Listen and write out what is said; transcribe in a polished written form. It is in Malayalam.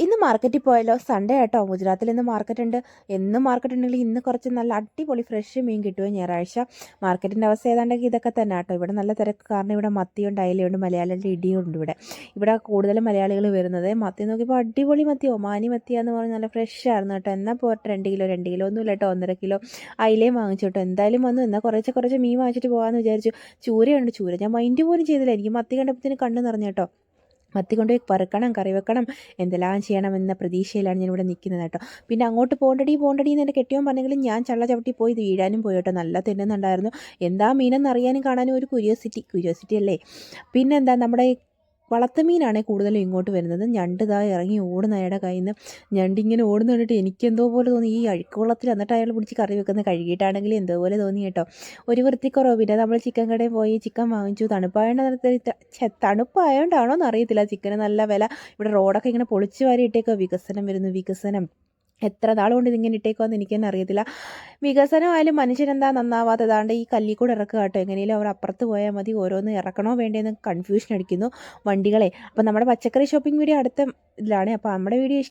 ഇന്ന് മാർക്കറ്റിൽ പോയാലോ? സൺഡേ ആട്ടോ. ഗുജറാത്തിൽ ഇന്ന് മാർക്കറ്റ് ഉണ്ട്. എന്നും മാർക്കറ്റ് ഉണ്ടെങ്കിൽ ഇന്ന് കുറച്ച് നല്ല അടിപൊളി ഫ്രഷ് മീൻ കിട്ടുമോ? ഞായറാഴ്ച മാർക്കറ്റിൻ്റെ അവസ്ഥ ഏതാണ്ടൊക്കെ ഇതൊക്കെ തന്നെ ആട്ടോ. ഇവിടെ നല്ല തിരക്ക് കാരണം ഇവിടെ മത്തിയുണ്ട്, അയലയുണ്ട്, മലയാളികളുടെ ഇടിയുണ്ട്. ഇവിടെ കൂടുതലും മലയാളികൾ വരുന്നത്. മത്തി നോക്കിയപ്പോൾ അടിപൊളി മത്തി, ഒമാനി മത്തിയാന്ന് പറഞ്ഞ് നല്ല ഫ്രഷ് ആയിരുന്നു കേട്ടോ. എന്നാൽ പോട്ടെ, 2 കിലോ ഒന്നുമില്ല കേട്ടോ, 1.5 കിലോ അയിലയും വാങ്ങിച്ചു കേട്ടോ. എന്തായാലും വന്നു. എന്നാൽ കുറച്ച് മീൻ വാങ്ങിച്ചിട്ട് പോകാമെന്ന് വിചാരിച്ചു. ചൂരയുണ്ട്, ചൂര ഞാൻ മൈൻഡ് പോലും ചെയ്തില്ല. എനിക്ക് മത്തി കണ്ടപ്പോഴത്തേന് കണ്ണ് നിറഞ്ഞു കേട്ടോ. മത്തി കൊണ്ടുപോയി വറുക്കണം, കറി വെക്കണം, എന്തെല്ലാം ചെയ്യണമെന്ന പ്രതീക്ഷയിലാണ് ഞാനിവിടെ നിൽക്കുന്നത് കേട്ടോ. പിന്നെ അങ്ങോട്ട് പോകണ്ടടി എന്ന് എൻ്റെ കെട്ടിയോൻ പറഞ്ഞെങ്കിലും ഞാൻ ചള്ള ചവിട്ടി പോയി വീഴാനും പോയി കേട്ടോ. നല്ല തിന്നുന്നുണ്ടായിരുന്നു. എന്താ മീനെന്ന് അറിയാനും കാണാനും ഒരു ക്യൂരിയോസിറ്റി അല്ലേ. പിന്നെന്താ, നമ്മുടെ ഈ വളർത്തുമീനാണ് കൂടുതലും ഇങ്ങോട്ട് വരുന്നത്. ഞണ്ട് ഇതാ ഇറങ്ങി ഓടുന്ന അയാളുടെ കയ്യിൽ നിന്ന്. ഞണ്ടിങ്ങനെ ഓടുന്ന കണ്ടിട്ട് എനിക്കെന്തോ പോലെ തോന്നി. ഈ അഴുക്കുവെള്ളത്തിൽ എന്നിട്ട് അയാൾ പിടിച്ച് കറി വെക്കുന്നത് കഴുകിയിട്ടാണെങ്കിൽ എന്തോ പോലെ തോന്നി കേട്ടോ. ഒരു വൃത്തിക്കുറവ്. പിന്നെ നമ്മൾ ചിക്കൻ കടയിൽ പോയി ചിക്കൻ വാങ്ങിച്ചു. തണുപ്പായതുകൊണ്ടാണോ എന്നറിയത്തില്ല, ചിക്കന് നല്ല വില. ഇവിടെ റോഡൊക്കെ ഇങ്ങനെ പൊളിച്ചു വാരി ഇട്ടേക്കോ. വികസനം വരുന്നു, വികസനം. എത്ര നാളുകൊണ്ട് ഇതിങ്ങനെ ഇട്ടേക്കുമെന്ന് എനിക്ക് തന്നെ അറിയത്തില്ല. വികസനമായാലും മനുഷ്യനെന്താ നന്നാവാത്തതാണ്ട് ഈ കല്ലിൽ കൂടെ ഇറക്കുക കേട്ടോ. എങ്ങനെയും അവർ അപ്പുറത്ത് പോയാൽ മതി. ഓരോന്ന് ഇറക്കണോ വേണ്ടേന്ന് കൺഫ്യൂഷൻ അടിക്കുന്നു വണ്ടികളെ. അപ്പോൾ നമ്മുടെ പച്ചക്കറി ഷോപ്പിംഗ് വീഡിയോ അടുത്ത ഇതിലാണ്. അപ്പോൾ നമ്മുടെ വീഡിയോ